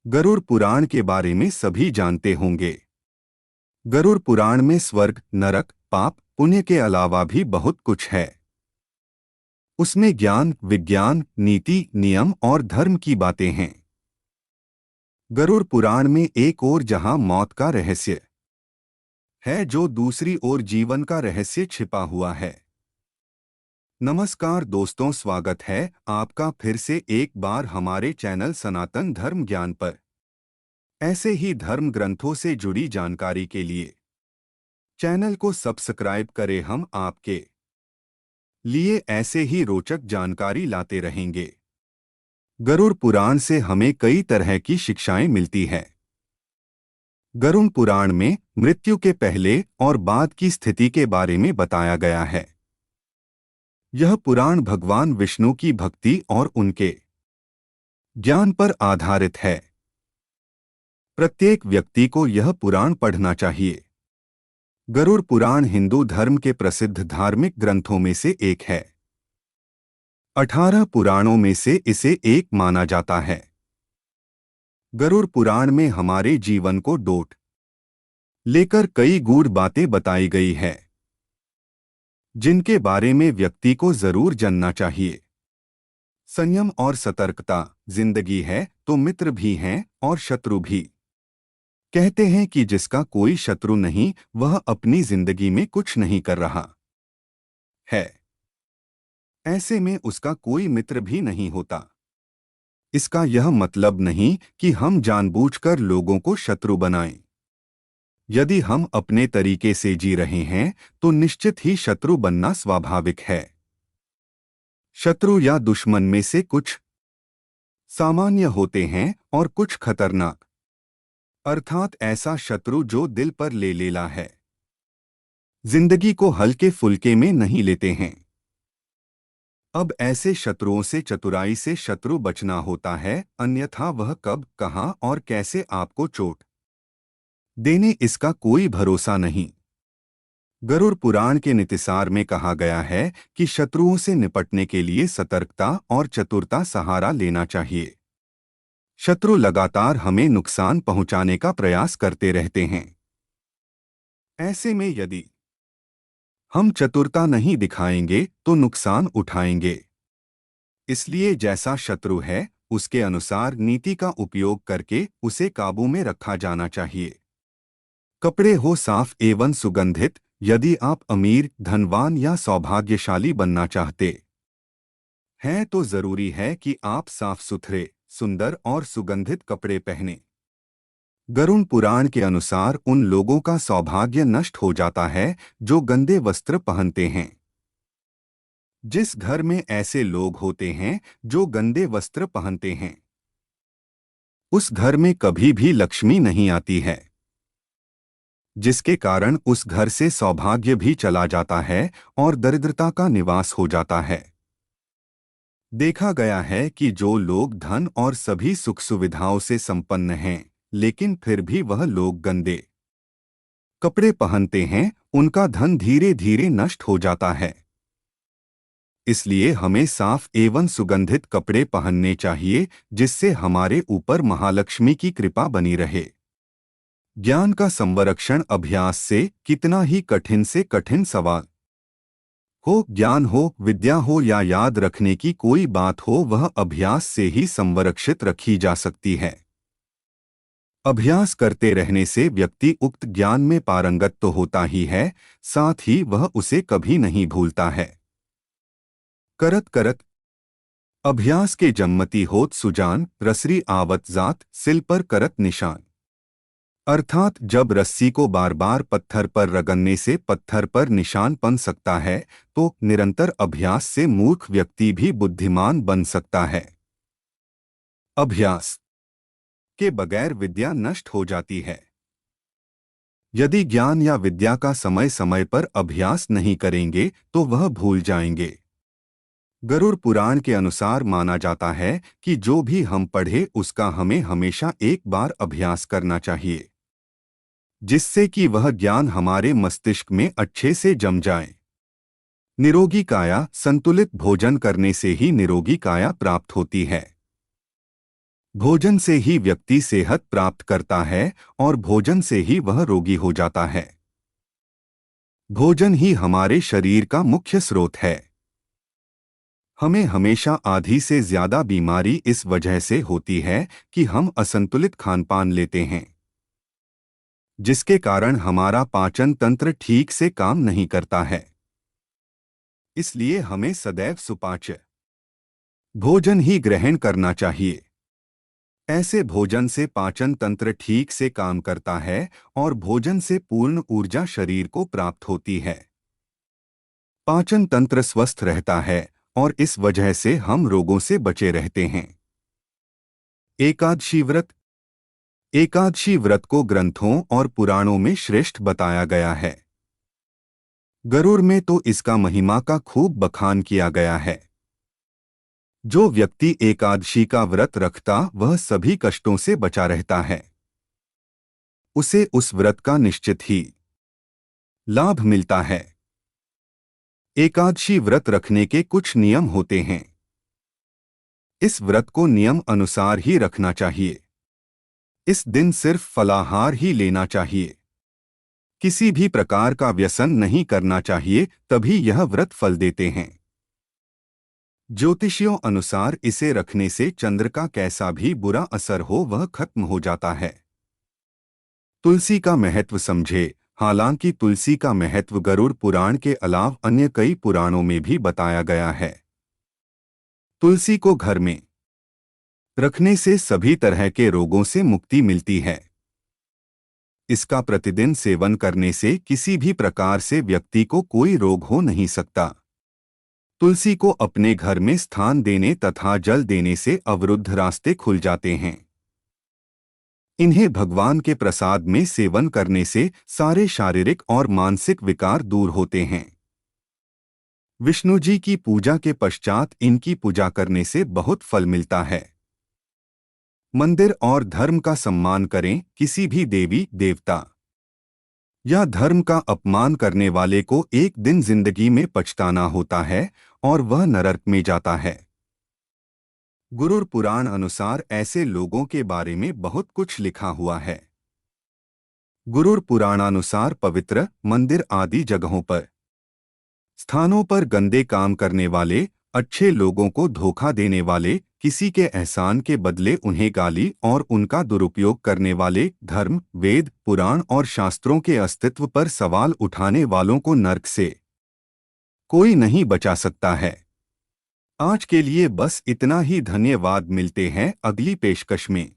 गरुड़ पुराण के बारे में सभी जानते होंगे। गरुड़ पुराण में स्वर्ग, नरक, पाप, पुण्य के अलावा भी बहुत कुछ है। उसमें ज्ञान, विज्ञान, नीति, नियम और धर्म की बातें हैं। गरुड़ पुराण में एक ओर जहां मौत का रहस्य है, जो दूसरी ओर जीवन का रहस्य छिपा हुआ है। नमस्कार दोस्तों, स्वागत है आपका फिर से एक बार हमारे चैनल सनातन धर्म ज्ञान पर। ऐसे ही धर्म ग्रंथों से जुड़ी जानकारी के लिए चैनल को सब्सक्राइब करें। हम आपके लिए ऐसे ही रोचक जानकारी लाते रहेंगे। गरुड़ पुराण से हमें कई तरह की शिक्षाएं मिलती है। गरुड़ पुराण में मृत्यु के पहले और बाद की स्थिति के बारे में बताया गया है। यह पुराण भगवान विष्णु की भक्ति और उनके ज्ञान पर आधारित है। प्रत्येक व्यक्ति को यह पुराण पढ़ना चाहिए। गरुड़ पुराण हिंदू धर्म के प्रसिद्ध धार्मिक ग्रंथों में से एक है। 18 पुराणों में से इसे एक माना जाता है। गरुड़ पुराण में हमारे जीवन को डोट लेकर कई गूढ़ बातें बताई गई है, जिनके बारे में व्यक्ति को जरूर जानना चाहिए। संयम और सतर्कता, जिंदगी है तो मित्र भी हैं और शत्रु भी। कहते हैं कि जिसका कोई शत्रु नहीं, वह अपनी जिंदगी में कुछ नहीं कर रहा है। ऐसे में उसका कोई मित्र भी नहीं होता। इसका यह मतलब नहीं कि हम जानबूझकर लोगों को शत्रु बनाएं। यदि हम अपने तरीके से जी रहे हैं तो निश्चित ही शत्रु बनना स्वाभाविक है। शत्रु या दुश्मन में से कुछ सामान्य होते हैं और कुछ खतरनाक, अर्थात ऐसा शत्रु जो दिल पर ले लेला है। जिंदगी को हल्के फुल्के में नहीं लेते हैं। अब ऐसे शत्रुओं से चतुराई से शत्रु बचना होता है, अन्यथा वह कब, कहां और कैसे आपको चोट देने, इसका कोई भरोसा नहीं। गरुड़ पुराण के नितिसार में कहा गया है कि शत्रुओं से निपटने के लिए सतर्कता और चतुरता सहारा लेना चाहिए। शत्रु लगातार हमें नुकसान पहुंचाने का प्रयास करते रहते हैं। ऐसे में यदि हम चतुरता नहीं दिखाएंगे तो नुकसान उठाएंगे। इसलिए जैसा शत्रु है, उसके अनुसार नीति का उपयोग करके उसे काबू में रखा जाना चाहिए। कपड़े हो साफ एवं सुगंधित। यदि आप अमीर, धनवान या सौभाग्यशाली बनना चाहते हैं तो जरूरी है कि आप साफ सुथरे, सुंदर और सुगंधित कपड़े पहनें। गरुड़ पुराण के अनुसार उन लोगों का सौभाग्य नष्ट हो जाता है जो गंदे वस्त्र पहनते हैं। जिस घर में ऐसे लोग होते हैं जो गंदे वस्त्र पहनते हैं, उस घर में कभी भी लक्ष्मी नहीं आती है, जिसके कारण उस घर से सौभाग्य भी चला जाता है और दरिद्रता का निवास हो जाता है। देखा गया है कि जो लोग धन और सभी सुख सुविधाओं से संपन्न हैं, लेकिन फिर भी वह लोग गंदे कपड़े पहनते हैं, उनका धन धीरे धीरे नष्ट हो जाता है। इसलिए हमें साफ एवं सुगंधित कपड़े पहनने चाहिए, जिससे हमारे ऊपर महालक्ष्मी की कृपा बनी रहे। ज्ञान का संरक्षण अभ्यास से कितना ही कठिन से कठिन सवाल हो, ज्ञान हो, विद्या हो या याद रखने की कोई बात हो, वह अभ्यास से ही संरक्षित रखी जा सकती है। अभ्यास करते रहने से व्यक्ति उक्त ज्ञान में पारंगत तो होता ही है, साथ ही वह उसे कभी नहीं भूलता है। करत करत अभ्यास के जन्मति होत सुजान, रसरी आवत जात, सिल पर करत निशान। अर्थात जब रस्सी को बार बार पत्थर पर रगड़ने से पत्थर पर निशान बन सकता है, तो निरंतर अभ्यास से मूर्ख व्यक्ति भी बुद्धिमान बन सकता है। अभ्यास के बगैर विद्या नष्ट हो जाती है। यदि ज्ञान या विद्या का समय समय पर अभ्यास नहीं करेंगे तो वह भूल जाएंगे। गरुड़ पुराण के अनुसार माना जाता है कि जो भी हम पढ़े उसका हमें हमेशा एक बार अभ्यास करना चाहिए, जिससे कि वह ज्ञान हमारे मस्तिष्क में अच्छे से जम जाए। निरोगी काया, संतुलित भोजन करने से ही निरोगी काया प्राप्त होती है। भोजन से ही व्यक्ति सेहत प्राप्त करता है और भोजन से ही वह रोगी हो जाता है। भोजन ही हमारे शरीर का मुख्य स्रोत है। हमें हमेशा आधी से ज्यादा बीमारी इस वजह से होती है कि हम असंतुलित खानपान लेते हैं, जिसके कारण हमारा पाचन तंत्र ठीक से काम नहीं करता है। इसलिए हमें सदैव सुपाच्य भोजन ही ग्रहण करना चाहिए। ऐसे भोजन से पाचन तंत्र ठीक से काम करता है और भोजन से पूर्ण ऊर्जा शरीर को प्राप्त होती है। पाचन तंत्र स्वस्थ रहता है और इस वजह से हम रोगों से बचे रहते हैं। एकादशी व्रत। एकादशी व्रत को ग्रंथों और पुराणों में श्रेष्ठ बताया गया है। गरुड़ में तो इसका महिमा का खूब बखान किया गया है। जो व्यक्ति एकादशी का व्रत रखता वह सभी कष्टों से बचा रहता है। उसे उस व्रत का निश्चित ही लाभ मिलता है। एकादशी व्रत रखने के कुछ नियम होते हैं। इस व्रत को नियम अनुसार ही रखना चाहिए। इस दिन सिर्फ फलाहार ही लेना चाहिए। किसी भी प्रकार का व्यसन नहीं करना चाहिए, तभी यह व्रत फल देते हैं। ज्योतिषियों अनुसार इसे रखने से चंद्र का कैसा भी बुरा असर हो वह खत्म हो जाता है। तुलसी का महत्व समझे। हालांकि तुलसी का महत्व गरुड़ पुराण के अलावा अन्य कई पुराणों में भी बताया गया है। तुलसी को घर में रखने से सभी तरह के रोगों से मुक्ति मिलती है। इसका प्रतिदिन सेवन करने से किसी भी प्रकार से व्यक्ति को कोई रोग हो नहीं सकता। तुलसी को अपने घर में स्थान देने तथा जल देने से अवरुद्ध रास्ते खुल जाते हैं। इन्हें भगवान के प्रसाद में सेवन करने से सारे शारीरिक और मानसिक विकार दूर होते हैं। विष्णु जी की पूजा के पश्चात इनकी पूजा करने से बहुत फल मिलता है। मंदिर और धर्म का सम्मान करें। किसी भी देवी देवता या धर्म का अपमान करने वाले को एक दिन जिंदगी में पछताना होता है और वह नरक में जाता है। गरुड़ पुराण अनुसार ऐसे लोगों के बारे में बहुत कुछ लिखा हुआ है। गरुड़ पुराणानुसार पवित्र मंदिर आदि जगहों पर स्थानों पर गंदे काम करने वाले, अच्छे लोगों को धोखा देने वाले, किसी के एहसान के बदले उन्हें गाली और उनका दुरुपयोग करने वाले, धर्म, वेद, पुराण और शास्त्रों के अस्तित्व पर सवाल उठाने वालों को नरक से कोई नहीं बचा सकता है। आज के लिए बस इतना ही। धन्यवाद। मिलते हैं अगली पेशकश में।